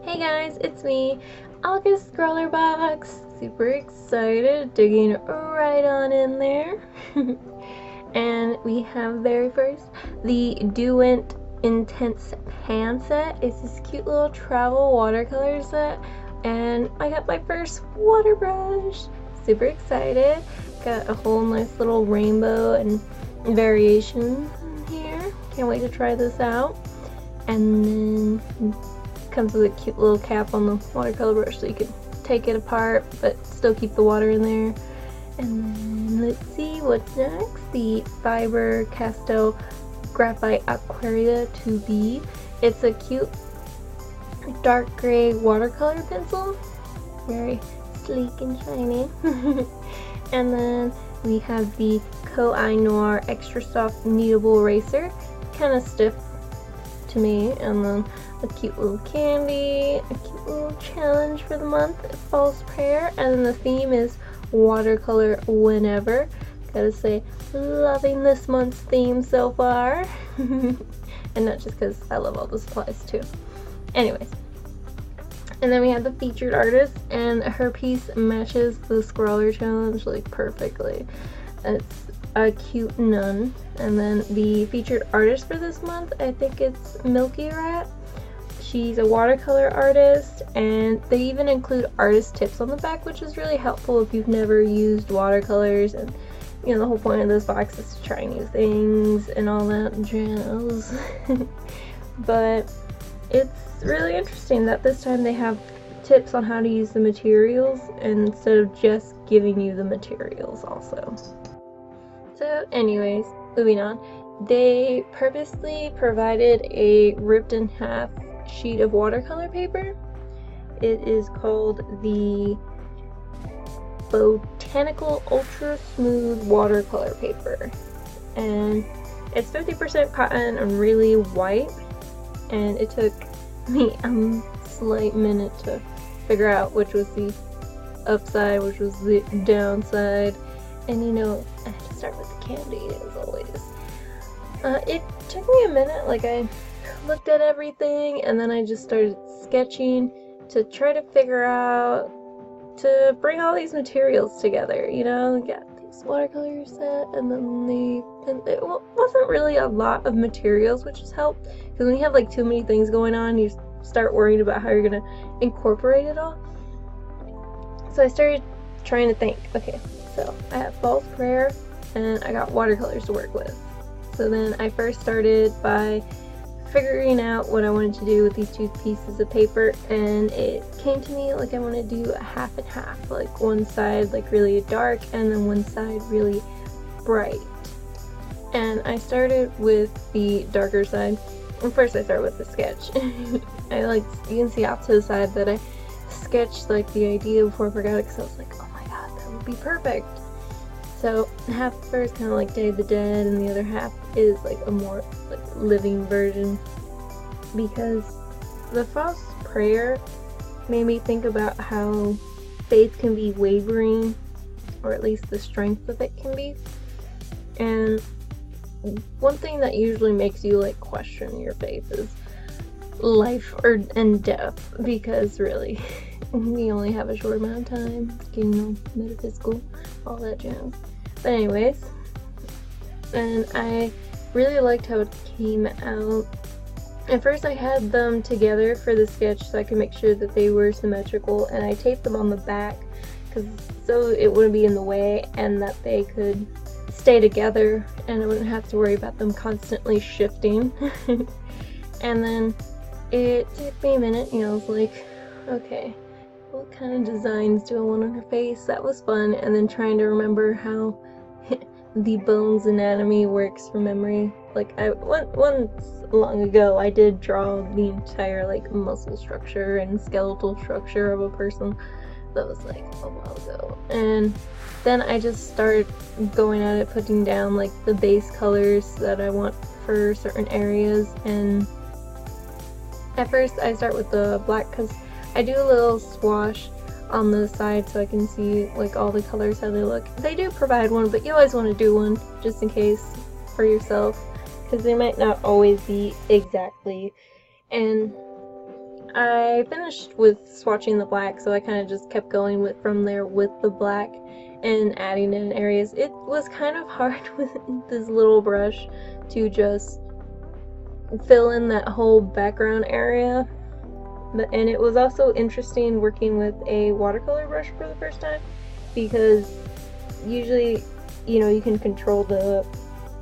Hey guys, it's me, August ScrawlrBox. Super excited, digging right on in there. And we have very first the Derwent Inktense pan set. It's this cute little travel watercolor set, and I got my first water brush. Super excited. Got a whole nice little rainbow and variation here. Can't wait to try this out. And then comes with a cute little cap on the watercolor brush so you can take it apart but still keep the water in there. And then let's see what's next. The Faber-Castell Graphite Aquarelle 2B. It's a cute dark gray watercolor pencil. Very sleek and shiny. And then we have the Koh-I-Noor extra soft kneadable eraser. Kind of stiff to me. And then a cute little candy, a cute little challenge for the month, False Prayer, and then the theme is watercolor whenever. Gotta say, loving this month's theme so far. And not just because I love all the supplies too. Anyways. And then we have the featured artist, and her piece matches the Scrawler challenge like perfectly. It's a cute nun. And then the featured artist for this month, I think it's Milkyrat. She's a watercolor artist, and they even include artist tips on the back, which is really helpful if you've never used watercolors. And you know, the whole point of this box is to try new things and all that jazz. But it's really interesting that this time they have tips on how to use the materials instead of just giving you the materials also. So anyways, moving on. They purposely provided a ripped in half sheet of watercolor paper. It is called the Botanical Ultra Smooth Watercolor Paper, and it's 50% cotton and really white, and it took me a slight minute to figure out which was the upside, which was the downside. And you know, I had to start with the candy as always. It took me a minute, like I looked at everything and then I just started sketching to try to figure out to bring all these materials together, you know. Got this watercolor set, and then it wasn't really a lot of materials, which has helped, because when you have like too many things going on, you start worrying about how you're gonna incorporate it all. So I started trying to think, okay, so I have False Prayer and I got watercolors to work with. So then I first started by figuring out what I wanted to do with these two pieces of paper, and it came to me like I want to do a half and half, like one side like really dark and then one side really bright. And I started with the darker side. And first I started with the sketch. You can see off to the side that I sketched like the idea before I forgot it, because I was like, oh my god, that would be perfect. So half first kind of like Day of the Dead, and the other half is like a more like living version, because the False Prayer made me think about how faith can be wavering, or at least the strength of it can be. And one thing that usually makes you like question your faith is life and death, because really we only have a short amount of time, you know, metaphysical, all that jazz. But anyways, and I really liked how it came out. At first I had them together for the sketch so I could make sure that they were symmetrical, and I taped them on the back so it wouldn't be in the way, and that they could stay together and I wouldn't have to worry about them constantly shifting. And then it took me a minute, you know, I was like, okay, what kind of designs do I want on her face? That was fun. And then trying to remember how the bones anatomy works from memory. Like once long ago I did draw the entire like muscle structure and skeletal structure of a person. That was like a while ago. And then I just started going at it, putting down like the base colors that I want for certain areas. And at first I start with the black because I do a little swash on the side so I can see like all the colors, how they look. They do provide one, but you always want to do one just in case for yourself, because they might not always be exactly. And I finished with swatching the black, so I kind of just kept going from there with the black and adding in areas. It was kind of hard with this little brush to just fill in that whole background area. And it was also interesting working with a watercolor brush for the first time, because usually, you know, you can control the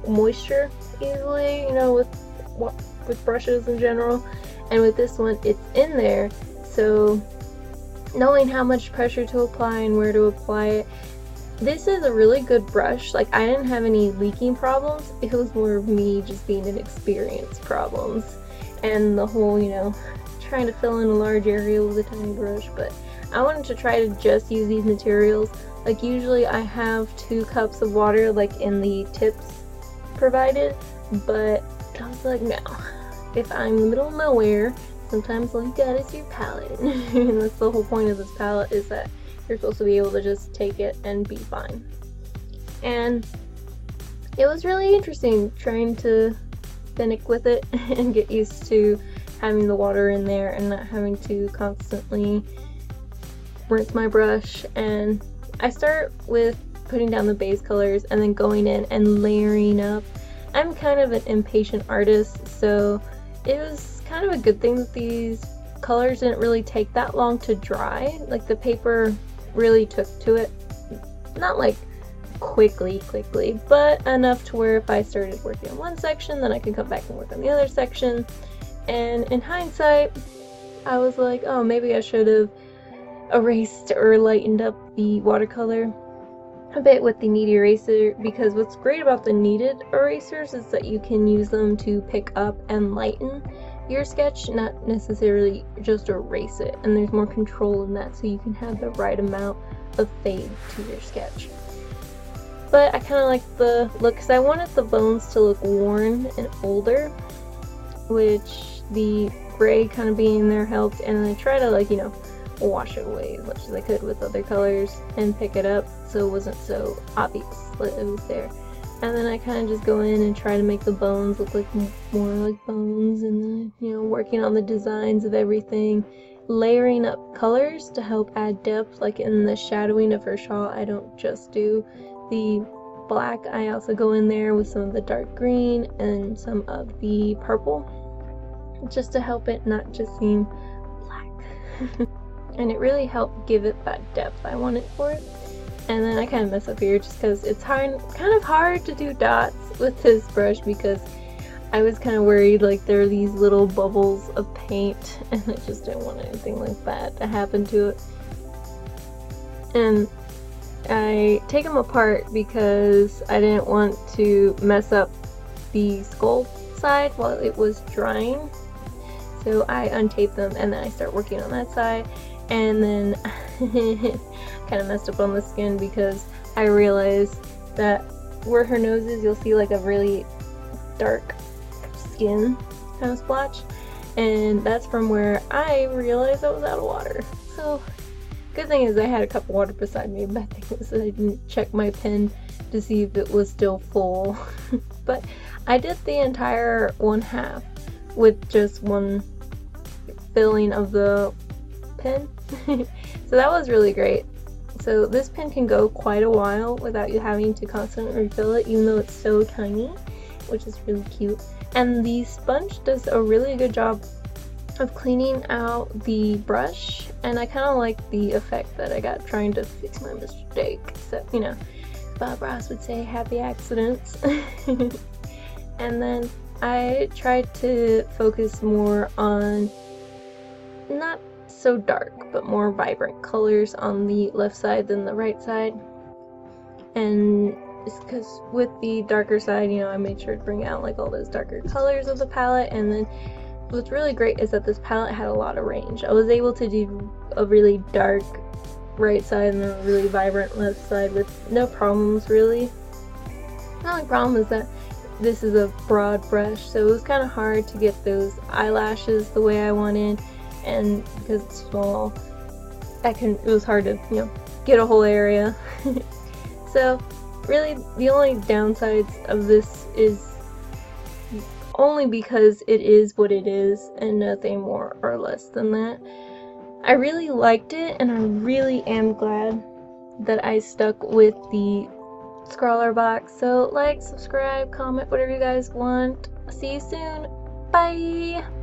moisture easily, you know, with brushes in general, and with this one it's in there, so knowing how much pressure to apply and where to apply it. This is a really good brush. Like, I didn't have any leaking problems. It was more of me just being inexperienced problems, and the whole, you know, trying to fill in a large area with a tiny brush. But I wanted to try to just use these materials. Like, usually I have 2 cups of water like in the tips provided, but I was like, no, if I'm in the middle of nowhere, sometimes all you got is your palette. And that's the whole point of this palette, is that you're supposed to be able to just take it and be fine. And it was really interesting trying to finick with it and get used to having the water in there and not having to constantly rinse my brush. And I start with putting down the base colors and then going in and layering up. I'm kind of an impatient artist, so it was kind of a good thing that these colors didn't really take that long to dry. Like, the paper really took to it, not like quickly, but enough to where if I started working on one section, then I could come back and work on the other section. And in hindsight, I was like, oh, maybe I should have erased or lightened up the watercolor a bit with the knead eraser, because what's great about the kneaded erasers is that you can use them to pick up and lighten your sketch, not necessarily just erase it, and there's more control in that, so you can have the right amount of fade to your sketch. But I kind of like the look, because I wanted the bones to look worn and older, which the gray kind of being there helped, and I try to, like, you know, wash it away as much as I could with other colors and pick it up so it wasn't so obvious that it was there. And then I kind of just go in and try to make the bones look like more like bones, and then, you know, working on the designs of everything, layering up colors to help add depth. Like in the shadowing of her shawl, I don't just do the black, I also go in there with some of the dark green and some of the purple, just to help it not just seem black. And it really helped give it that depth I wanted for it. And then I kind of mess up here just because it's kind of hard to do dots with this brush, because I was kind of worried like there are these little bubbles of paint, and I just didn't want anything like that to happen to it. And I take them apart because I didn't want to mess up the skull side while it was drying. So I untape them and then I start working on that side. And then kind of messed up on the skin because I realized that where her nose is, you'll see like a really dark skin kind of splotch, and that's from where I realized I was out of water. So good thing is I had a cup of water beside me. Bad thing was that I didn't check my pen to see if it was still full. But I did the entire 1/2 with just one filling of the pen. So that was really great. So this pen can go quite a while without you having to constantly refill it, even though it's so tiny, which is really cute. And the sponge does a really good job of cleaning out the brush, and I kind of like the effect that I got trying to fix my mistake. So, you know, Bob Ross would say happy accidents. And then I tried to focus more on not so dark but more vibrant colors on the left side than the right side, and it's because with the darker side, you know, I made sure to bring out like all those darker colors of the palette. And then what's really great is that this palette had a lot of range. I was able to do a really dark right side and a really vibrant left side with no problems really. The only problem is that this is a broad brush, so it was kind of hard to get those eyelashes the way I wanted. And because it's small, it was hard to, you know, get a whole area. So really the only downsides of this is only because it is what it is and nothing more or less than that. I really liked it, and I really am glad that I stuck with the ScrawlrBox. So like, subscribe, comment, whatever you guys want. See you soon. Bye!